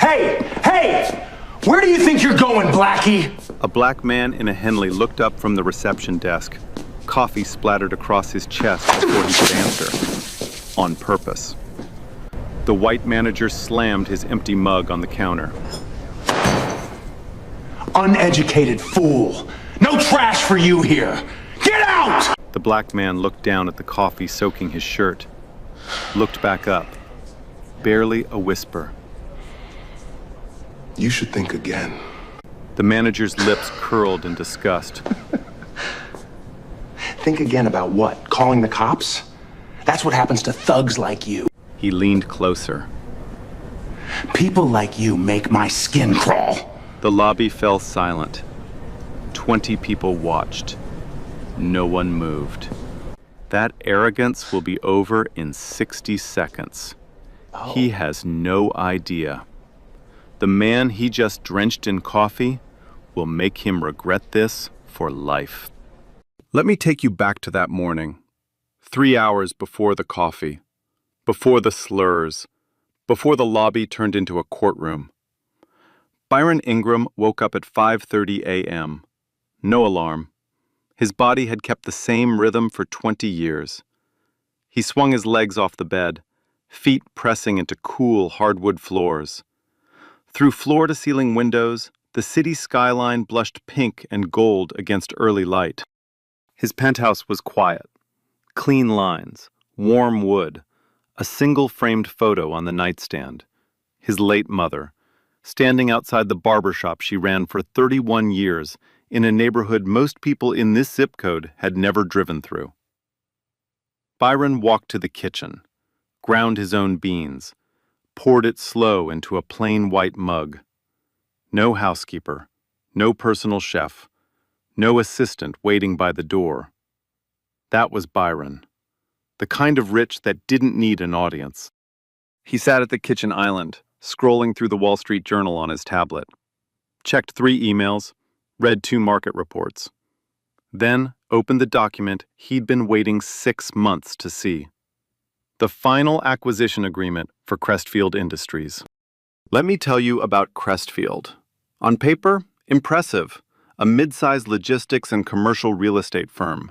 Hey! Where do you think you're going, Blackie? A black man in a Henley looked up from the reception desk. Coffee splattered across his chest before he could answer. On purpose. The white manager slammed his empty mug on the counter. Uneducated fool. No trash for you here. Get out! The black man looked down at the coffee soaking his shirt. Looked back up. Barely a whisper. You should think again. The manager's lips curled in disgust. Think again about what? Calling the cops? That's what happens to thugs like you. He leaned closer. People like you make my skin crawl. The lobby fell silent. 20 people watched. No one moved. That arrogance will be over in 60 seconds. Oh. He has no idea. The man he just drenched in coffee will make him regret this for life. Let me take you back to that morning. 3 hours before the coffee, before the slurs, before the lobby turned into a courtroom. Byron Ingram woke up at 5:30 a.m. No alarm. His body had kept the same rhythm for 20 years. He swung his legs off the bed, feet pressing into cool hardwood floors. Through floor-to-ceiling windows, the city skyline blushed pink and gold against early light. His penthouse was quiet. Clean lines, warm wood, a single framed photo on the nightstand. His late mother, standing outside the barber shop she ran for 31 years in a neighborhood most people in this zip code had never driven through. Byron walked to the kitchen, ground his own beans, poured it slow into a plain white mug. No housekeeper, no personal chef, no assistant waiting by the door. That was Byron, the kind of rich that didn't need an audience. He sat at the kitchen island, scrolling through the Wall Street Journal on his tablet. Checked 3 emails, read 2 market reports. Then opened the document he'd been waiting 6 months to see. The final acquisition agreement for Crestfield Industries. Let me tell you about Crestfield. On paper, impressive. A mid-sized logistics and commercial real estate firm.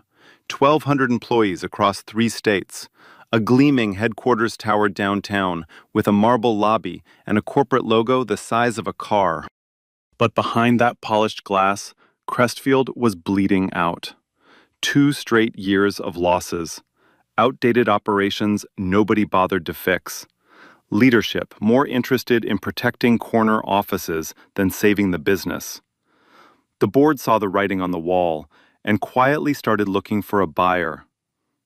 1,200 employees across 3 states. A gleaming headquarters tower downtown with a marble lobby and a corporate logo the size of a car. But behind that polished glass, Crestfield was bleeding out. 2 straight years of losses. Outdated operations nobody bothered to fix. Leadership more interested in protecting corner offices than saving the business. The board saw the writing on the wall and quietly started looking for a buyer.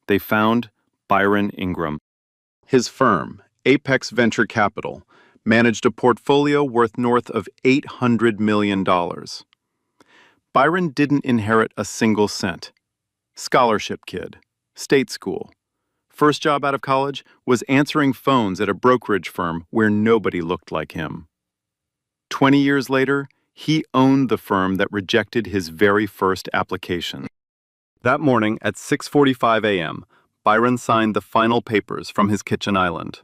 They found Byron Ingram. His firm, Apex Venture Capital, managed a portfolio worth north of $800 million. Byron didn't inherit a single cent. Scholarship kid, state school. First job out of college was answering phones at a brokerage firm where nobody looked like him. 20 years later, he owned the firm that rejected his very first application. That morning at 6:45 a.m., Byron signed the final papers from his kitchen island.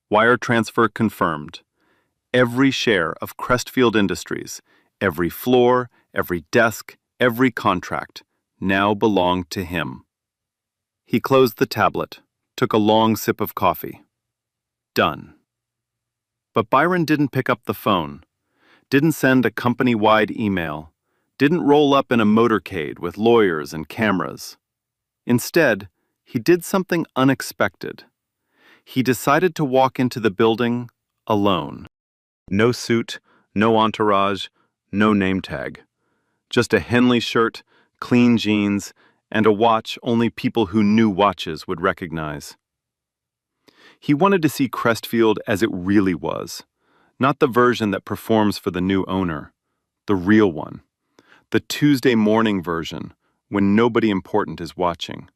Wire transfer confirmed. Every share of Crestfield Industries, every floor, every desk, every contract, now belonged to him. He closed the tablet, took a long sip of coffee. Done. But Byron didn't pick up the phone, didn't send a company-wide email, didn't roll up in a motorcade with lawyers and cameras. Instead, he did something unexpected. He decided to walk into the building alone. No suit, no entourage, no name tag. Just a Henley shirt, clean jeans, and a watch only people who knew watches would recognize. He wanted to see Crestfield as it really was, not the version that performs for the new owner, the real one, the Tuesday morning version when nobody important is watching,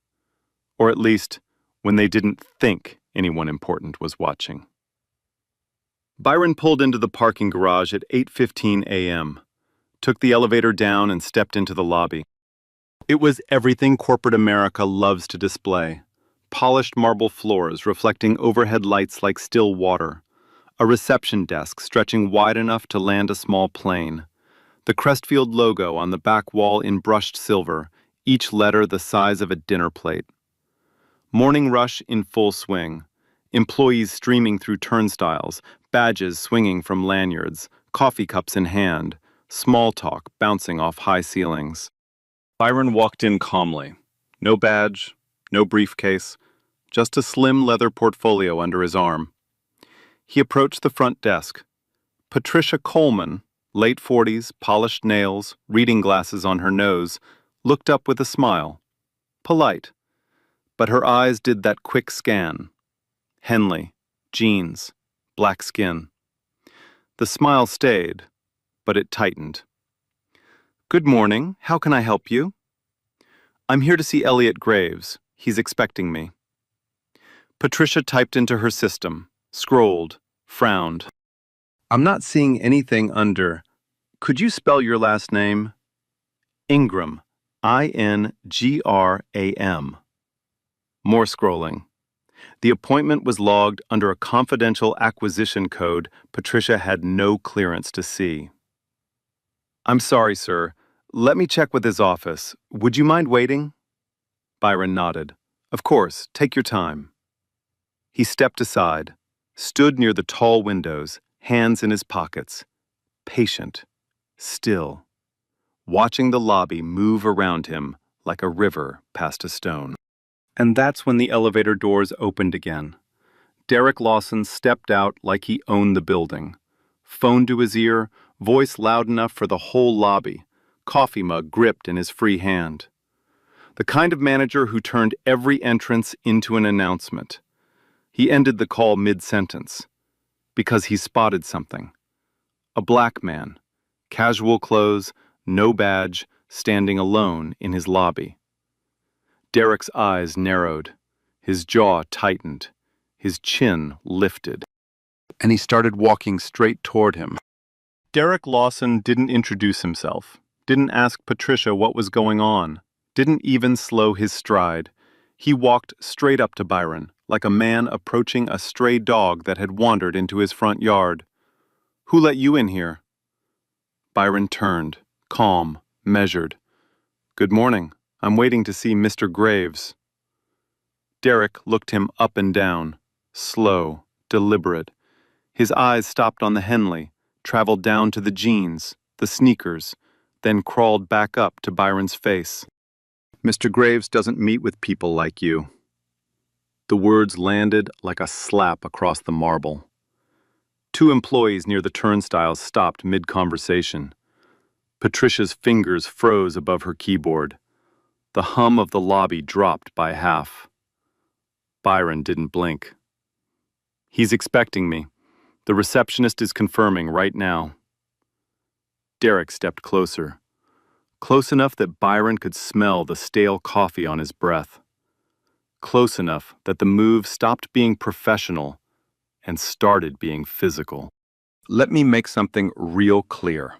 or at least when they didn't think anyone important was watching. Byron pulled into the parking garage at 8:15 a.m., took the elevator down and stepped into the lobby. It was everything corporate America loves to display. Polished marble floors reflecting overhead lights like still water. A reception desk stretching wide enough to land a small plane. The Crestfield logo on the back wall in brushed silver, each letter the size of a dinner plate. Morning rush in full swing. Employees streaming through turnstiles, badges swinging from lanyards, coffee cups in hand, small talk bouncing off high ceilings. Byron walked in calmly. No badge, no briefcase, just a slim leather portfolio under his arm. He approached the front desk. Patricia Coleman, late 40s, polished nails, reading glasses on her nose, looked up with a smile. Polite. But her eyes did that quick scan. Henley, jeans, black skin. The smile stayed, but it tightened. Good morning. How can I help you? I'm here to see Elliot Graves. He's expecting me. Patricia typed into her system, scrolled, frowned. I'm not seeing anything under. Could you spell your last name? Ingram. Ingram. More scrolling. The appointment was logged under a confidential acquisition code Patricia had no clearance to see. I'm sorry, sir. Let me check with his office. Would you mind waiting? Byron nodded. Of course, take your time. He stepped aside, stood near the tall windows, hands in his pockets, patient, still, watching the lobby move around him like a river past a stone. And that's when the elevator doors opened again. Derek Lawson stepped out like he owned the building. Phone to his ear, voice loud enough for the whole lobby, coffee mug gripped in his free hand. The kind of manager who turned every entrance into an announcement. He ended the call mid-sentence, because he spotted something. A black man, casual clothes, no badge, standing alone in his lobby. Derek's eyes narrowed, his jaw tightened, his chin lifted, and he started walking straight toward him. Derek Lawson didn't introduce himself, didn't ask Patricia what was going on, didn't even slow his stride. He walked straight up to Byron, like a man approaching a stray dog that had wandered into his front yard. Who let you in here? Byron turned, calm, measured. Good morning. I'm waiting to see Mr. Graves. Derek looked him up and down, slow, deliberate. His eyes stopped on the Henley, traveled down to the jeans, the sneakers, then crawled back up to Byron's face. Mr. Graves doesn't meet with people like you. The words landed like a slap across the marble. Two employees near the turnstiles stopped mid-conversation. Patricia's fingers froze above her keyboard. The hum of the lobby dropped by half. Byron didn't blink. He's expecting me. The receptionist is confirming right now. Derek stepped closer. Close enough that Byron could smell the stale coffee on his breath. Close enough that the move stopped being professional and started being physical. Let me make something real clear.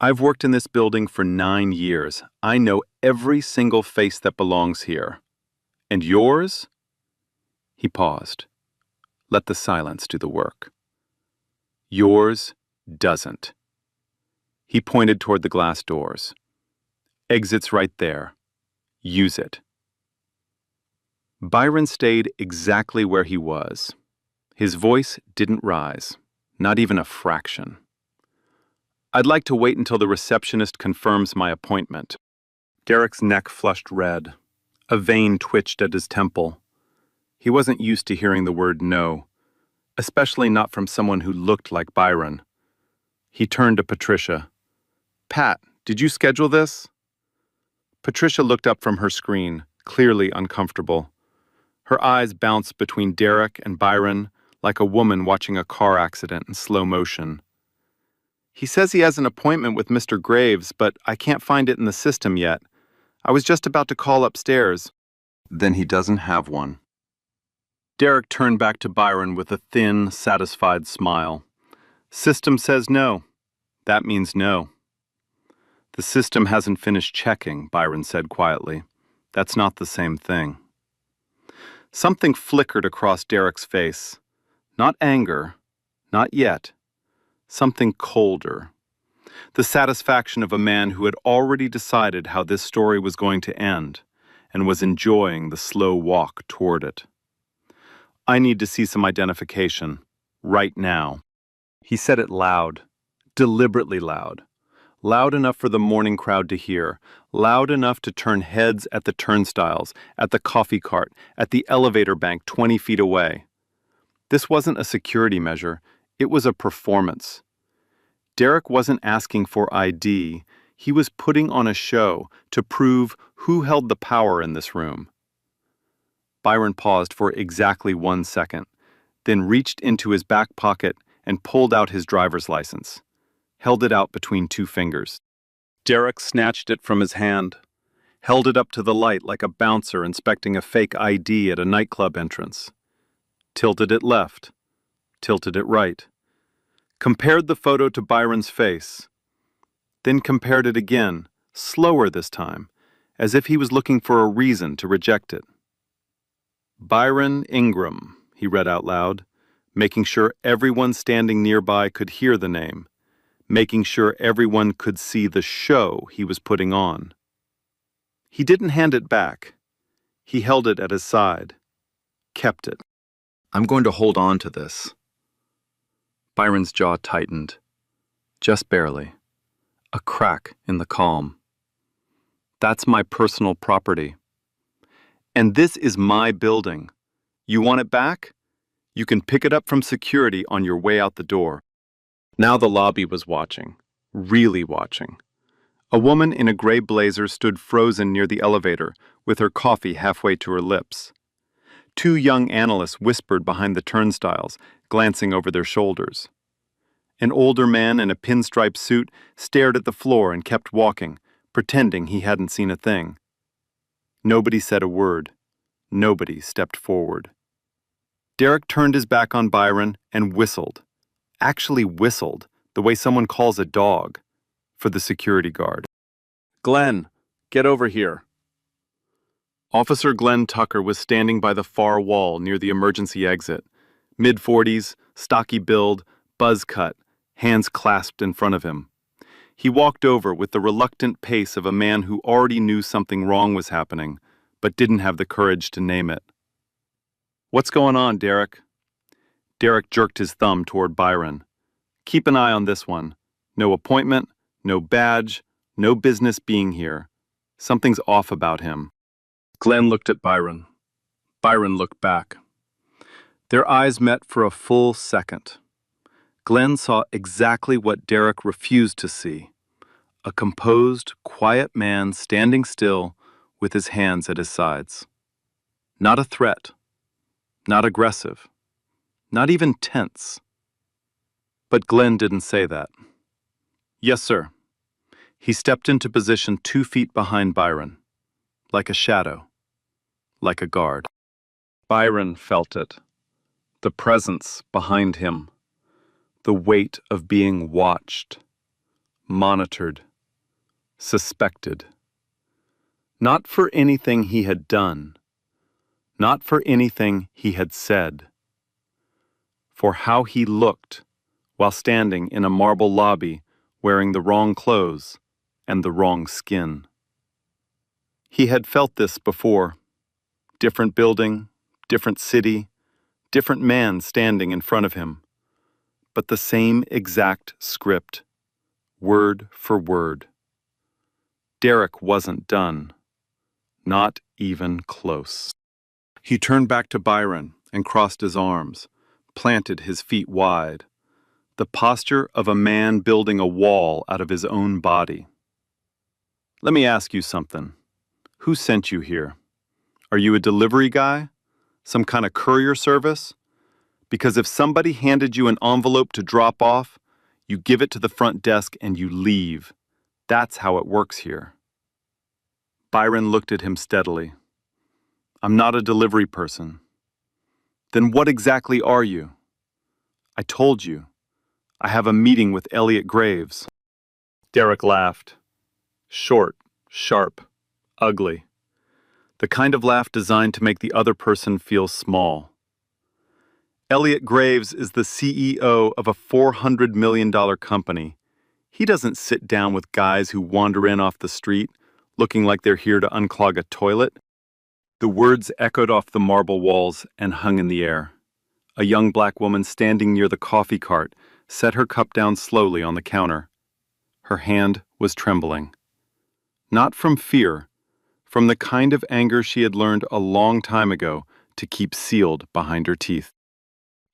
I've worked in this building for 9 years. I know every single face that belongs here. And yours? He paused. Let the silence do the work. Yours doesn't. He pointed toward the glass doors. Exit's right there. Use it. Byron stayed exactly where he was. His voice didn't rise, not even a fraction. I'd like to wait until the receptionist confirms my appointment. Derek's neck flushed red. A vein twitched at his temple. He wasn't used to hearing the word no, especially not from someone who looked like Byron. He turned to Patricia. Pat, did you schedule this? Patricia looked up from her screen, clearly uncomfortable. Her eyes bounced between Derek and Byron like a woman watching a car accident in slow motion. He says he has an appointment with Mr. Graves, but I can't find it in the system yet. I was just about to call upstairs. Then he doesn't have one. Derek turned back to Byron with a thin, satisfied smile. System says no. That means no. The system hasn't finished checking, Byron said quietly. That's not the same thing. Something flickered across Derek's face. Not anger, Not yet. Something colder. The satisfaction of a man who had already decided how this story was going to end and was enjoying the slow walk toward it. I need to see some identification, right now. He said it loud, deliberately loud. Loud enough for the morning crowd to hear, loud enough to turn heads at the turnstiles, at the coffee cart, at the elevator bank 20 feet away. This wasn't a security measure, it was a performance. Derek wasn't asking for ID, he was putting on a show to prove who held the power in this room. Byron paused for exactly 1 second, then reached into his back pocket and pulled out his driver's license, held it out between 2 fingers. Derek snatched it from his hand, held it up to the light like a bouncer inspecting a fake ID at a nightclub entrance. Tilted it left, tilted it right. Compared the photo to Byron's face, then compared it again, slower this time, as if he was looking for a reason to reject it. Byron Ingram, he read out loud, making sure everyone standing nearby could hear the name, making sure everyone could see the show he was putting on. He didn't hand it back. He held it at his side, kept it. I'm going to hold on to this. Byron's jaw tightened, just barely. A crack in the calm. That's my personal property. And this is my building. You want it back? You can pick it up from security on your way out the door. Now the lobby was watching, really watching. A woman in a gray blazer stood frozen near the elevator, with her coffee halfway to her lips. 2 young analysts whispered behind the turnstiles, glancing over their shoulders. An older man in a pinstripe suit stared at the floor and kept walking, pretending he hadn't seen a thing. Nobody said a word. Nobody stepped forward. Derek turned his back on Byron and whistled. Actually whistled, the way someone calls a dog, for the security guard. Glenn, get over here. Officer Glenn Tucker was standing by the far wall near the emergency exit. Mid-40s, stocky build, buzz cut, hands clasped in front of him. He walked over with the reluctant pace of a man who already knew something wrong was happening, but didn't have the courage to name it. What's going on, Derek? Derek jerked his thumb toward Byron. Keep an eye on this one. No appointment, no badge, no business being here. Something's off about him. Glenn looked at Byron. Byron looked back. Their eyes met for a full second. Glenn saw exactly what Derek refused to see. A composed, quiet man standing still with his hands at his sides. Not a threat. Not aggressive. Not even tense. But Glenn didn't say that. Yes, sir. He stepped into position 2 feet behind Byron, like a shadow, like a guard. Byron felt it. The presence behind him. The weight of being watched, monitored, suspected. Not for anything he had done, not for anything he had said, for how he looked while standing in a marble lobby wearing the wrong clothes and the wrong skin. He had felt this before. Different building, different city, different man standing in front of him. But the same exact script, word for word. Derek wasn't done. Not even close. He turned back to Byron and crossed his arms, planted his feet wide. The posture of a man building a wall out of his own body. Let me ask you something. Who sent you here? Are you a delivery guy? Some kind of courier service? Because if somebody handed you an envelope to drop off, you give it to the front desk and you leave. That's how it works here. Byron looked at him steadily. I'm not a delivery person. Then what exactly are you? I told you. I have a meeting with Elliot Graves. Derek laughed. Short, sharp, ugly. The kind of laugh designed to make the other person feel small. Elliot Graves is the CEO of a $400 million company. He doesn't sit down with guys who wander in off the street, looking like they're here to unclog a toilet. The words echoed off the marble walls and hung in the air. A young black woman standing near the coffee cart set her cup down slowly on the counter. Her hand was trembling. Not from fear, from the kind of anger she had learned a long time ago to keep sealed behind her teeth.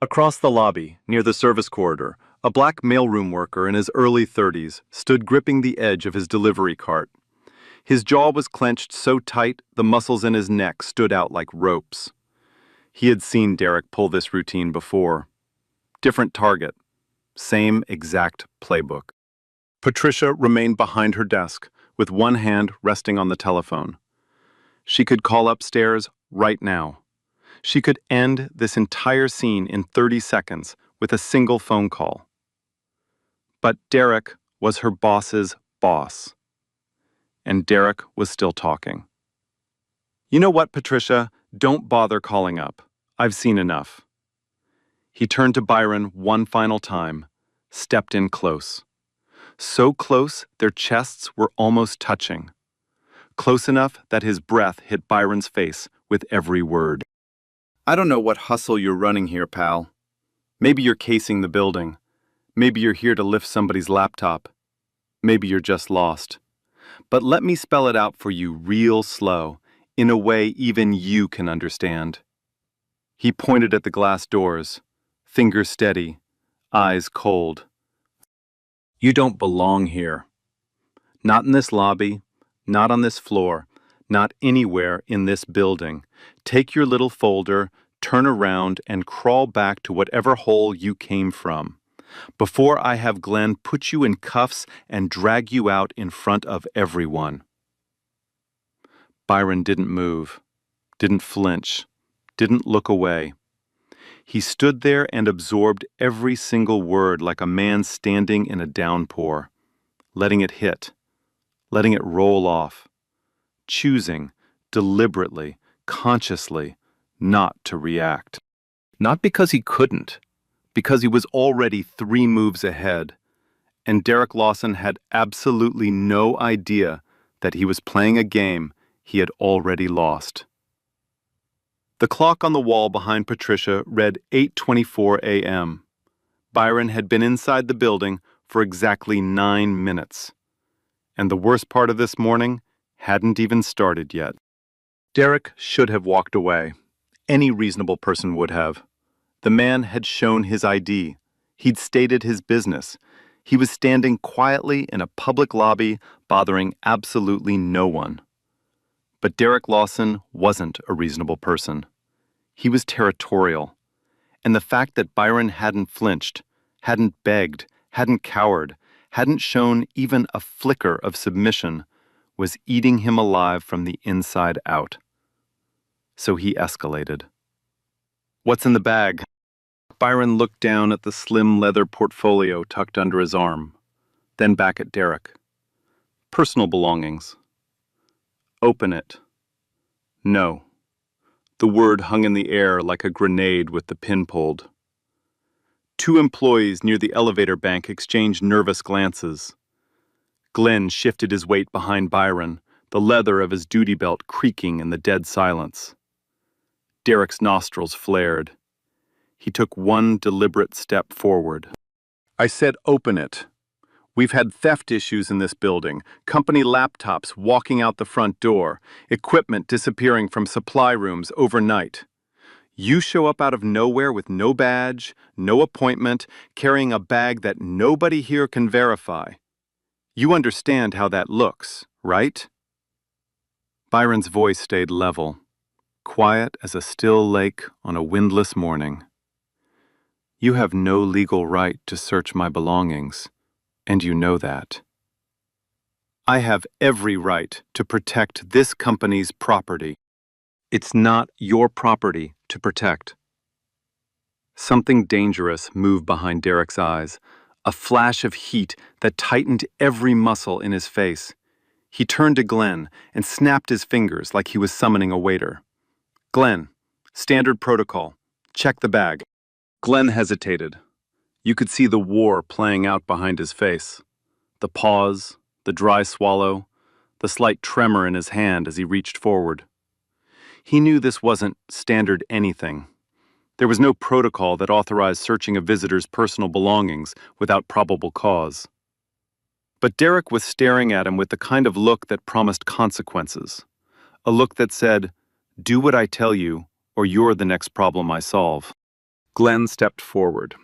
Across the lobby, near the service corridor, a black mailroom worker in his early 30s stood gripping the edge of his delivery cart. His jaw was clenched so tight the muscles in his neck stood out like ropes. He had seen Derek pull this routine before. Different target, same exact playbook. Patricia remained behind her desk, with one hand resting on the telephone. She could call upstairs right now. She could end this entire scene in 30 seconds with a single phone call. But Derek was her boss's boss. And Derek was still talking. "You know what, Patricia? Don't bother calling up. I've seen enough." He turned to Byron one final time, stepped in close. So close their chests were almost touching. Close enough that his breath hit Byron's face with every word. "I don't know what hustle you're running here, pal. Maybe you're casing the building. Maybe you're here to lift somebody's laptop. Maybe you're just lost. But let me spell it out for you real slow, in a way even you can understand." He pointed at the glass doors, fingers steady, eyes cold. "You don't belong here. Not in this lobby, not on this floor, not anywhere in this building. Take your little folder, turn around, and crawl back to whatever hole you came from, before I have Glenn put you in cuffs and drag you out in front of everyone." Byron didn't move, didn't flinch, didn't look away. He stood there and absorbed every single word like a man standing in a downpour, letting it hit, letting it roll off, choosing, deliberately, consciously, not to react. Not because he couldn't, because he was already 3 moves ahead, and Derek Lawson had absolutely no idea that he was playing a game he had already lost. The clock on the wall behind Patricia read 8:24 a.m. Byron had been inside the building for exactly 9 minutes. And the worst part of this morning hadn't even started yet. Derek should have walked away. Any reasonable person would have. The man had shown his ID. He'd stated his business. He was standing quietly in a public lobby, bothering absolutely no one. But Derek Lawson wasn't a reasonable person. He was territorial. And the fact that Byron hadn't flinched, hadn't begged, hadn't cowered, hadn't shown even a flicker of submission was eating him alive from the inside out. So he escalated. "What's in the bag?" Byron looked down at the slim leather portfolio tucked under his arm, then back at Derek. "Personal belongings." "Open it." "No." The word hung in the air like a grenade with the pin pulled. 2 employees near the elevator bank exchanged nervous glances. Glenn shifted his weight behind Byron, the leather of his duty belt creaking in the dead silence. Derek's nostrils flared. He took one deliberate step forward. "I said open it. We've had theft issues in this building, company laptops walking out the front door, equipment disappearing from supply rooms overnight. You show up out of nowhere with no badge, no appointment, carrying a bag that nobody here can verify. You understand how that looks, right?" Byron's voice stayed level, quiet as a still lake on a windless morning. "You have no legal right to search my belongings, and you know that. I have every right to protect this company's property. It's not your property to protect." Something dangerous moved behind Derek's eyes, a flash of heat that tightened every muscle in his face. He turned to Glenn and snapped his fingers like he was summoning a waiter. "Glenn, standard protocol. Check the bag." Glenn hesitated. You could see the war playing out behind his face. The pause, the dry swallow, the slight tremor in his hand as he reached forward. He knew this wasn't standard anything. There was no protocol that authorized searching a visitor's personal belongings without probable cause. But Derek was staring at him with the kind of look that promised consequences. A look that said, "Do what I tell you, or you're the next problem I solve." Glenn stepped forward.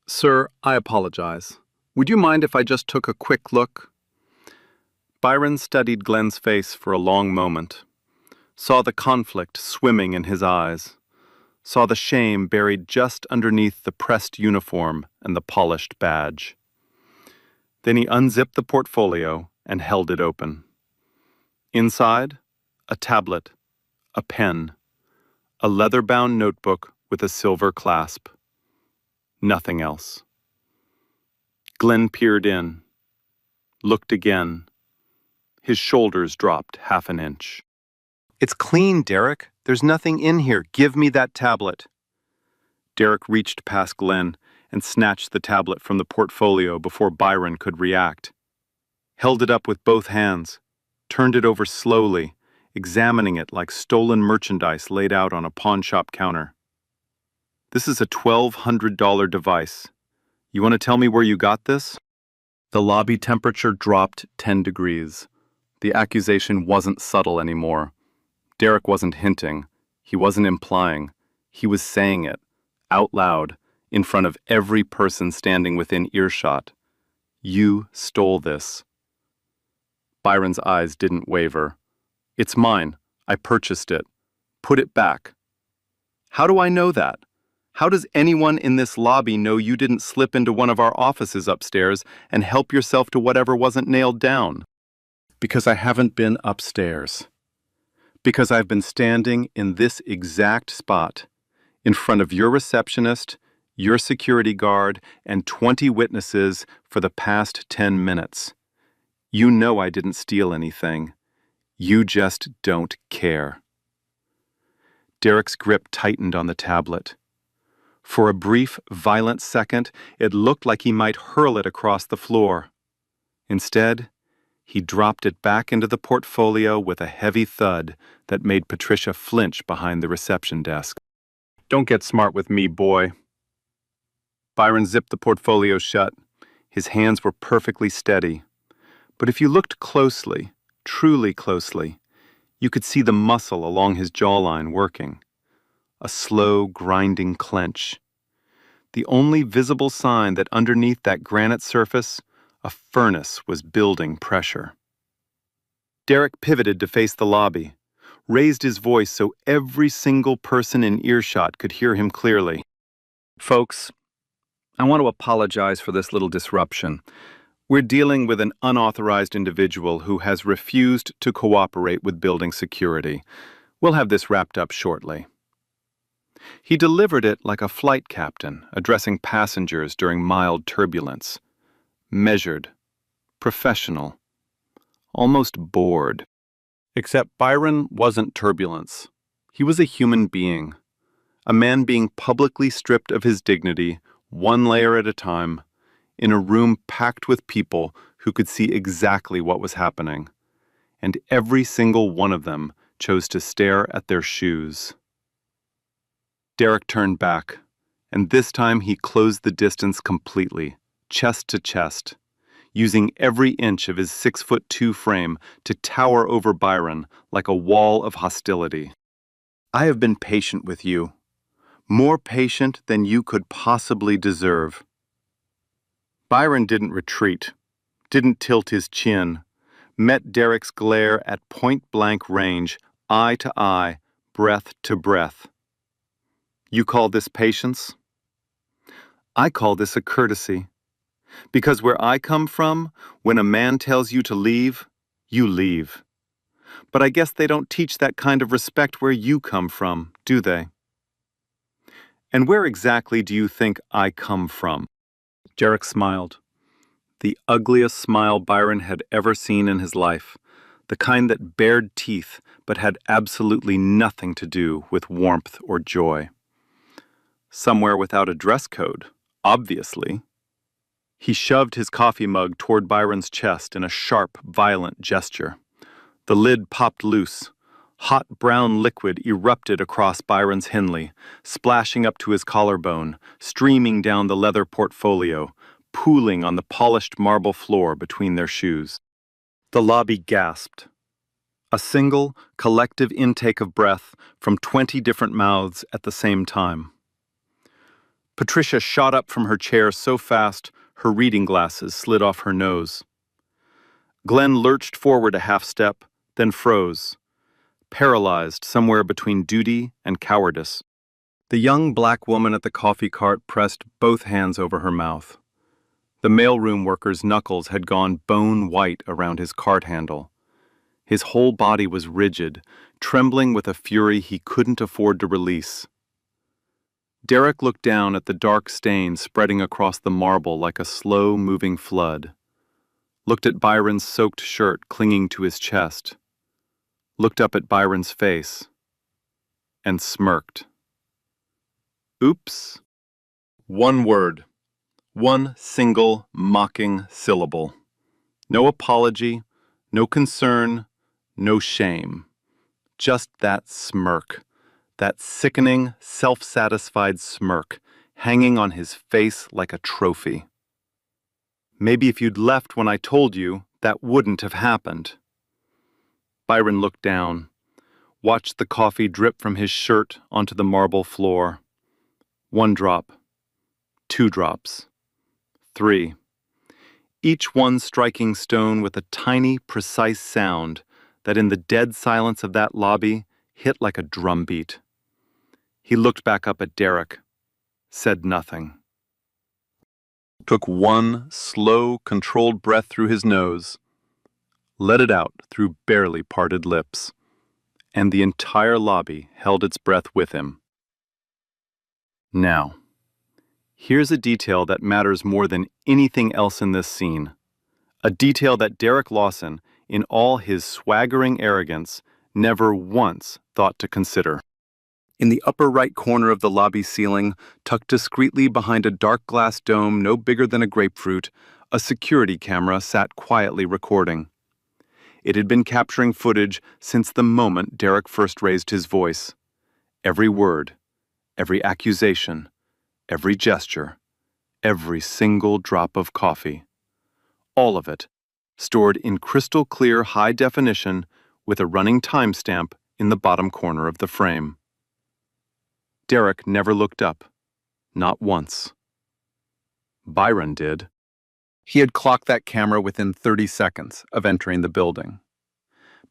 "Sir, I apologize. Would you mind if I just took a quick look?" Byron studied Glenn's face for a long moment, saw the conflict swimming in his eyes, saw the shame buried just underneath the pressed uniform and the polished badge. Then he unzipped the portfolio and held it open. Inside, a tablet, a pen, a leather-bound notebook with a silver clasp. Nothing else. Glenn peered in, looked again. His shoulders dropped half an inch. "It's clean, Derek. There's nothing in here. Give me that tablet." Derek reached past Glenn and snatched the tablet from the portfolio before Byron could react. Held it up with both hands, turned it over slowly, examining it like stolen merchandise laid out on a pawnshop counter. "This is a $1,200 device. You want to tell me where you got this?" The lobby temperature dropped 10 degrees. The accusation wasn't subtle anymore. Derek wasn't hinting. He wasn't implying. He was saying it, out loud, in front of every person standing within earshot. "You stole this." Byron's eyes didn't waver. "It's mine. I purchased it. Put it back." "How do I know that? How does anyone in this lobby know you didn't slip into one of our offices upstairs and help yourself to whatever wasn't nailed down?" "Because I haven't been upstairs. Because I've been standing in this exact spot, in front of your receptionist, your security guard, and 20 witnesses for the past 10 minutes. You know I didn't steal anything. You just don't care." Derek's grip tightened on the tablet. For a brief, violent second, it looked like he might hurl it across the floor. Instead, he dropped it back into the portfolio with a heavy thud that made Patricia flinch behind the reception desk. "Don't get smart with me, boy." Byron zipped the portfolio shut. His hands were perfectly steady. But if you looked closely, truly closely, you could see the muscle along his jawline working. A slow, grinding clench. The only visible sign that underneath that granite surface, a furnace was building pressure. Derek pivoted to face the lobby, raised his voice so every single person in earshot could hear him clearly. "Folks, I want to apologize for this little disruption. We're dealing with an unauthorized individual who has refused to cooperate with building security. We'll have this wrapped up shortly." He delivered it like a flight captain addressing passengers during mild turbulence. Measured, professional, almost bored. Except Byron wasn't turbulence. He was a human being. A man being publicly stripped of his dignity, one layer at a time, in a room packed with people who could see exactly what was happening. And every single one of them chose to stare at their shoes. Derek turned back, and this time he closed the distance completely, chest to chest, using every inch of his 6'2" frame to tower over Byron like a wall of hostility. "I have been patient with you, more patient than you could possibly deserve." Byron didn't retreat, didn't tilt his chin, met Derek's glare at point-blank range, eye to eye, breath to breath. "You call this patience? I call this a courtesy. Because where I come from, when a man tells you to leave, you leave. But I guess they don't teach that kind of respect where you come from, do they?" "And where exactly do you think I come from?" Derek smiled. The ugliest smile Byron had ever seen in his life. The kind that bared teeth but had absolutely nothing to do with warmth or joy. Somewhere without a dress code, obviously. He shoved his coffee mug toward Byron's chest in a sharp, violent gesture. The lid popped loose. Hot brown liquid erupted across Byron's Henley, splashing up to his collarbone, streaming down the leather portfolio, pooling on the polished marble floor between their shoes. The lobby gasped. A single, collective intake of breath from 20 different mouths at the same time. Patricia shot up from her chair so fast her reading glasses slid off her nose. Glenn lurched forward a half step, then froze, paralyzed somewhere between duty and cowardice. The young black woman at the coffee cart pressed both hands over her mouth. The mailroom worker's knuckles had gone bone white around his cart handle. His whole body was rigid, trembling with a fury he couldn't afford to release. Derek looked down at the dark stain spreading across the marble like a slow-moving flood. Looked at Byron's soaked shirt clinging to his chest. Looked up at Byron's face. And smirked. Oops. One word. One single, mocking syllable. No apology, no concern, no shame. Just that smirk. That sickening, self-satisfied smirk, hanging on his face like a trophy. Maybe if you'd left when I told you, that wouldn't have happened. Byron looked down, watched the coffee drip from his shirt onto the marble floor. 1 drop, 2 drops, 3. Each one striking stone with a tiny, precise sound that in the dead silence of that lobby hit like a drumbeat. He looked back up at Derek, said nothing. Took one slow, controlled breath through his nose, let it out through barely parted lips, and the entire lobby held its breath with him. Now, here's a detail that matters more than anything else in this scene. A detail that Derek Lawson, in all his swaggering arrogance, never once thought to consider. In the upper right corner of the lobby ceiling, tucked discreetly behind a dark glass dome no bigger than a grapefruit, a security camera sat quietly recording. It had been capturing footage since the moment Derek first raised his voice. Every word, every accusation, every gesture, every single drop of coffee. All of it, stored in crystal clear high definition with a running timestamp in the bottom corner of the frame. Derek never looked up, not once. Byron did. He had clocked that camera within 30 seconds of entering the building.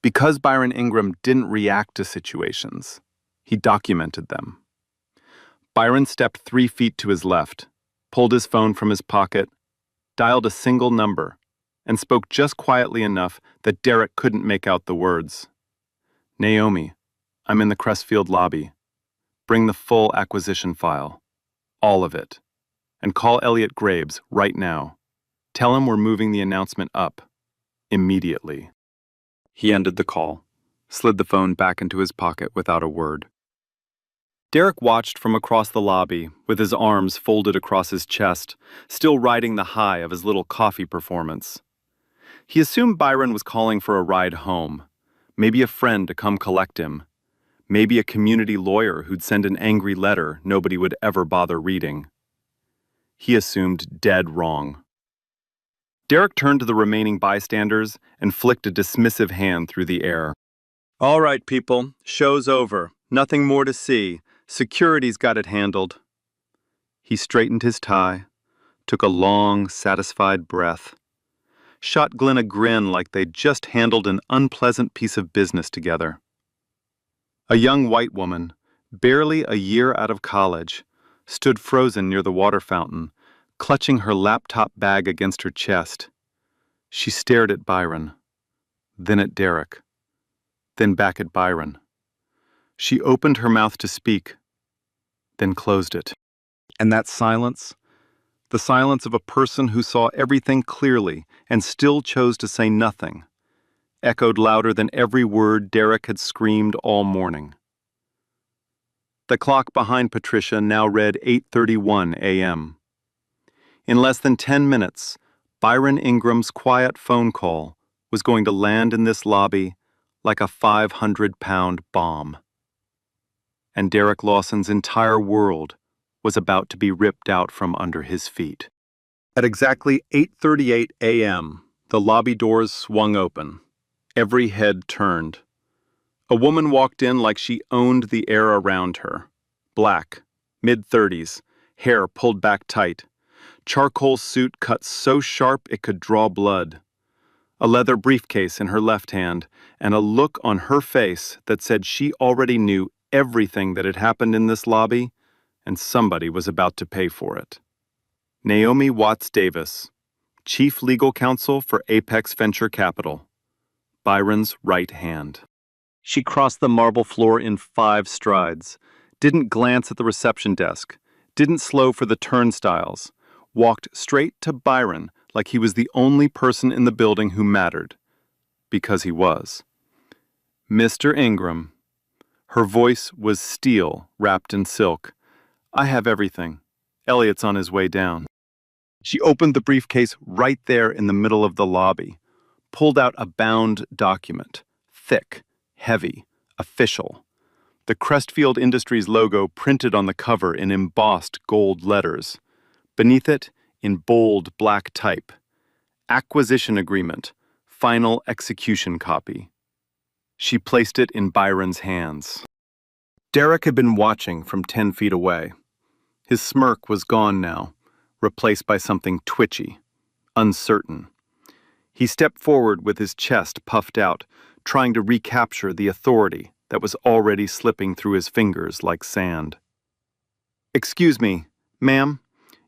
Because Byron Ingram didn't react to situations, he documented them. Byron stepped 3 feet to his left, pulled his phone from his pocket, dialed a single number, and spoke just quietly enough that Derek couldn't make out the words. Naomi, I'm in the Crestfield lobby. Bring the full acquisition file. All of it. And call Elliot Graves right now. Tell him we're moving the announcement up. Immediately. He ended the call, slid the phone back into his pocket without a word. Derek watched from across the lobby, with his arms folded across his chest, still riding the high of his little coffee performance. He assumed Byron was calling for a ride home, maybe a friend to come collect him, maybe a community lawyer who'd send an angry letter nobody would ever bother reading. He assumed dead wrong. Derek turned to the remaining bystanders and flicked a dismissive hand through the air. All right, people, show's over. Nothing more to see. Security's got it handled. He straightened his tie, took a long, satisfied breath, shot Glenn a grin like they'd just handled an unpleasant piece of business together. A young white woman, barely a year out of college, stood frozen near the water fountain, clutching her laptop bag against her chest. She stared at Byron, then at Derek, then back at Byron. She opened her mouth to speak, then closed it. And that silence, the silence of a person who saw everything clearly and still chose to say nothing, echoed louder than every word Derek had screamed all morning. The clock behind Patricia now read 8:31 a.m. In less than 10 minutes, Byron Ingram's quiet phone call was going to land in this lobby like a 500-pound bomb. And Derek Lawson's entire world was about to be ripped out from under his feet. At exactly 8:38 a.m., the lobby doors swung open. Every head turned. A woman walked in like she owned the air around her. Black, mid-30s, hair pulled back tight. Charcoal suit cut so sharp it could draw blood. A leather briefcase in her left hand, and a look on her face that said she already knew everything that had happened in this lobby, and somebody was about to pay for it. Naomi Watts Davis, Chief Legal Counsel for Apex Venture Capital, Byron's right hand. She crossed the marble floor in 5 strides, didn't glance at the reception desk, didn't slow for the turnstiles, walked straight to Byron like he was the only person in the building who mattered, because he was. Mr. Ingram. Her voice was steel wrapped in silk. I have everything. Elliot's on his way down. She opened the briefcase right there in the middle of the lobby, pulled out a bound document, thick, heavy, official. The Crestfield Industries logo printed on the cover in embossed gold letters. Beneath it, in bold black type, Acquisition Agreement, Final Execution Copy. She placed it in Byron's hands. Derek had been watching from 10 feet away. His smirk was gone now, replaced by something twitchy, uncertain. He stepped forward with his chest puffed out, trying to recapture the authority that was already slipping through his fingers like sand. Excuse me, ma'am,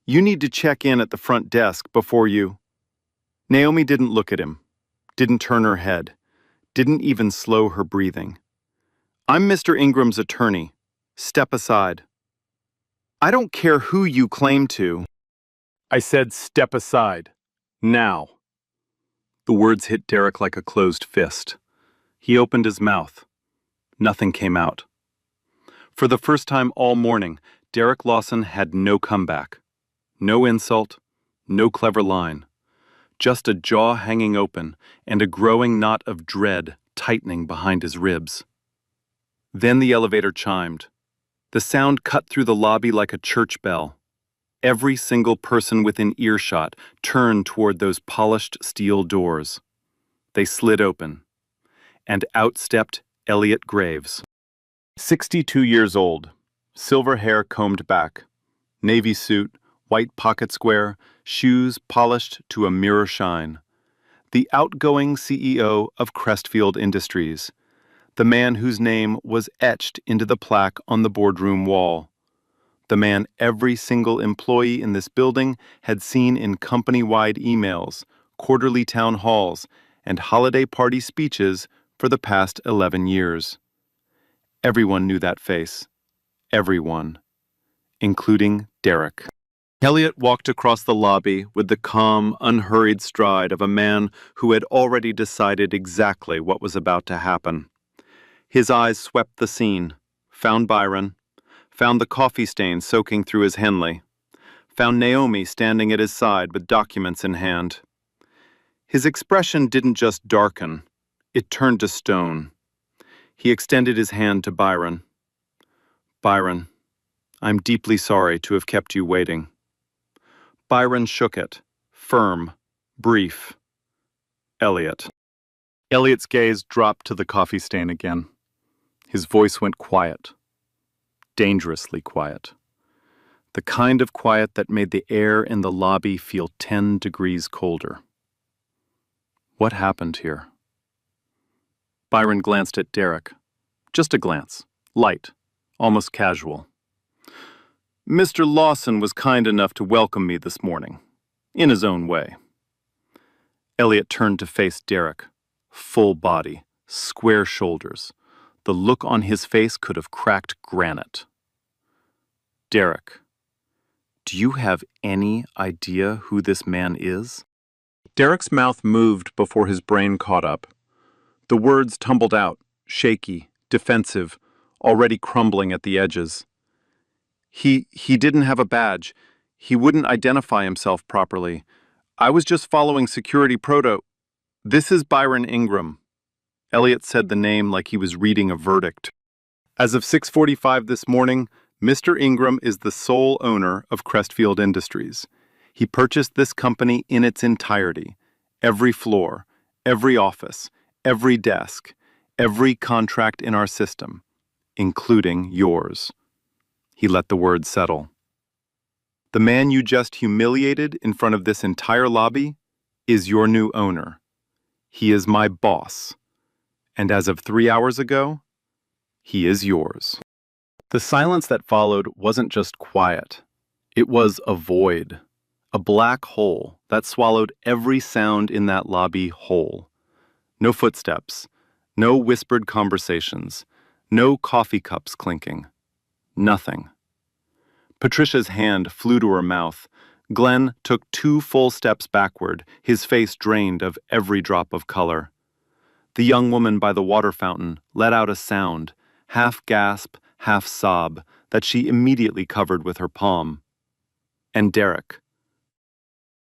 you need to check in at the front desk before you... Naomi didn't look at him, didn't turn her head, didn't even slow her breathing. I'm Mr. Ingram's attorney. Step aside. I don't care who you claim to. I said step aside. Now. The words hit Derek like a closed fist. He opened his mouth. Nothing came out. For the first time all morning, Derek Lawson had no comeback. No insult, no clever line. Just a jaw hanging open and a growing knot of dread tightening behind his ribs. Then the elevator chimed. The sound cut through the lobby like a church bell. Every single person within earshot turned toward those polished steel doors. They slid open, and out stepped Elliot Graves. 62 years old, silver hair combed back, navy suit, white pocket square, shoes polished to a mirror shine. The outgoing CEO of Crestfield Industries, the man whose name was etched into the plaque on the boardroom wall. The man every single employee in this building had seen in company-wide emails, quarterly town halls, and holiday party speeches for the past 11 years. Everyone knew that face. Everyone. Including Derek. Elliot walked across the lobby with the calm, unhurried stride of a man who had already decided exactly what was about to happen. His eyes swept the scene, found Byron, found the coffee stain soaking through his Henley, found Naomi standing at his side with documents in hand. His expression didn't just darken, it turned to stone. He extended his hand to Byron. Byron, I'm deeply sorry to have kept you waiting. Byron shook it, firm, brief. Elliot. Elliot's gaze dropped to the coffee stain again. His voice went quiet. Dangerously quiet. The kind of quiet that made the air in the lobby feel 10 degrees colder. What happened here? Byron glanced at Derek. Just a glance. Light. Almost casual. Mr. Lawson was kind enough to welcome me this morning. In his own way. Elliot turned to face Derek. Full body. Square shoulders. The look on his face could have cracked granite. Derek, do you have any idea who this man is? Derek's mouth moved before his brain caught up. The words tumbled out, shaky, defensive, already crumbling at the edges. He didn't have a badge. He wouldn't identify himself properly. I was just following security proto. This is Byron Ingram. Elliot said the name like he was reading a verdict. As of 6:45 this morning, Mr. Ingram is the sole owner of Crestfield Industries. He purchased this company in its entirety. Every floor, every office, every desk, every contract in our system, including yours. He let the words settle. The man you just humiliated in front of this entire lobby is your new owner. He is my boss. And as of 3 hours ago, he is yours. The silence that followed wasn't just quiet. It was a void, a black hole that swallowed every sound in that lobby whole. No footsteps, no whispered conversations, no coffee cups clinking. Nothing. Patricia's hand flew to her mouth. Glenn took 2 full steps backward, his face drained of every drop of color. The young woman by the water fountain let out a sound, half gasp, half sob, that she immediately covered with her palm. And Derek.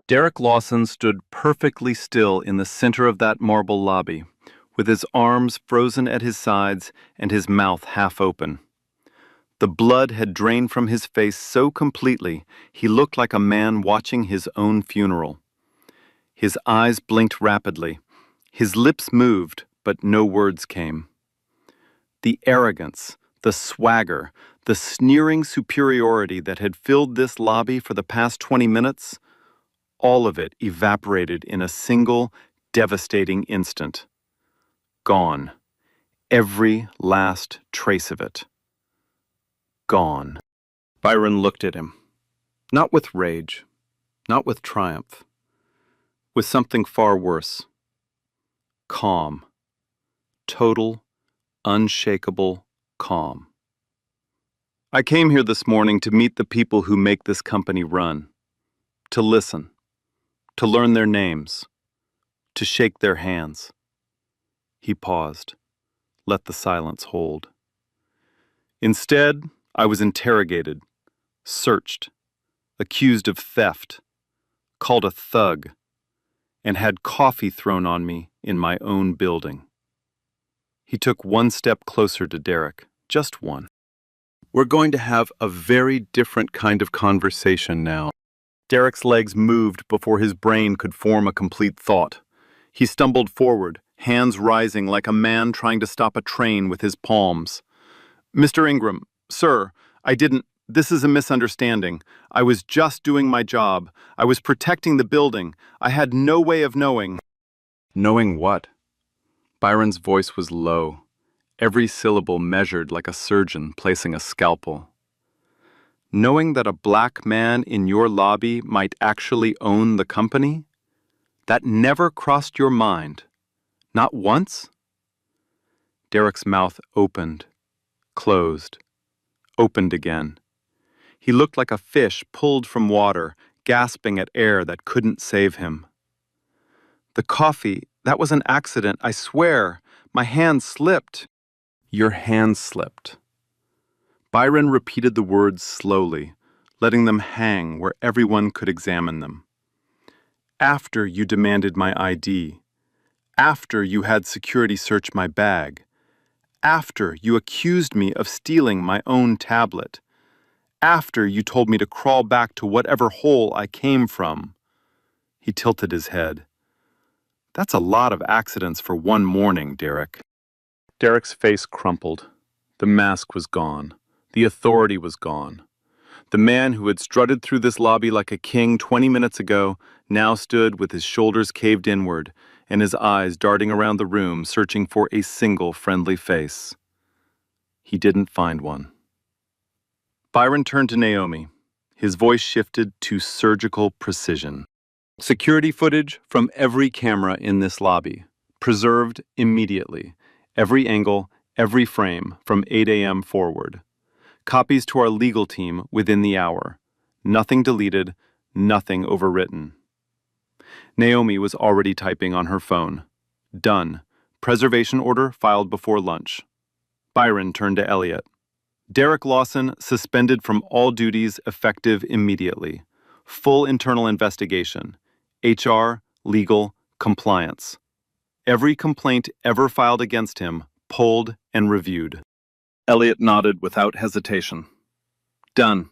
Derek Lawson stood perfectly still in the center of that marble lobby, with his arms frozen at his sides and his mouth half open. The blood had drained from his face so completely, he looked like a man watching his own funeral. His eyes blinked rapidly. His lips moved, but no words came. The arrogance, the swagger, the sneering superiority that had filled this lobby for the past 20 minutes, all of it evaporated in a single, devastating instant. Gone. Every last trace of it. Gone. Byron looked at him. Not with rage, not with triumph, with something far worse. Calm. Total, unshakable calm. I came here this morning to meet the people who make this company run, to listen, to learn their names, to shake their hands. He paused, let the silence hold. Instead, I was interrogated, searched, accused of theft, called a thug, and had coffee thrown on me in my own building. He took 1 step closer to Derek, just one. We're going to have a very different kind of conversation now. Derek's legs moved before his brain could form a complete thought. He stumbled forward, hands rising like a man trying to stop a train with his palms. Mr. Ingram, sir, this is a misunderstanding. I was just doing my job. I was protecting the building. I had no way of knowing. Knowing what? Byron's voice was low, every syllable measured like a surgeon placing a scalpel. Knowing that a black man in your lobby might actually own the company? That never crossed your mind? Not once? Derek's mouth opened, closed, opened again. He looked like a fish pulled from water, gasping at air that couldn't save him. The coffee, that was an accident, I swear. My hand slipped. Your hand slipped. Byron repeated the words slowly, letting them hang where everyone could examine them. After you demanded my ID. After you had security search my bag. After you accused me of stealing my own tablet. After you told me to crawl back to whatever hole I came from. He tilted his head. That's a lot of accidents for one morning, Derek. Derek's face crumpled. The mask was gone. The authority was gone. The man who had strutted through this lobby like a king 20 minutes ago now stood with his shoulders caved inward and his eyes darting around the room searching for a single friendly face. He didn't find one. Byron turned to Naomi. His voice shifted to surgical precision. Security footage from every camera in this lobby, preserved immediately. Every angle, every frame, from 8 a.m. forward. Copies to our legal team within the hour. Nothing deleted, nothing overwritten. Naomi was already typing on her phone. Done. Preservation order filed before lunch. Byron turned to Elliot. Derek Lawson suspended from all duties effective immediately. Full internal investigation. HR, legal, compliance. Every complaint ever filed against him, pulled and reviewed. Elliot nodded without hesitation. Done.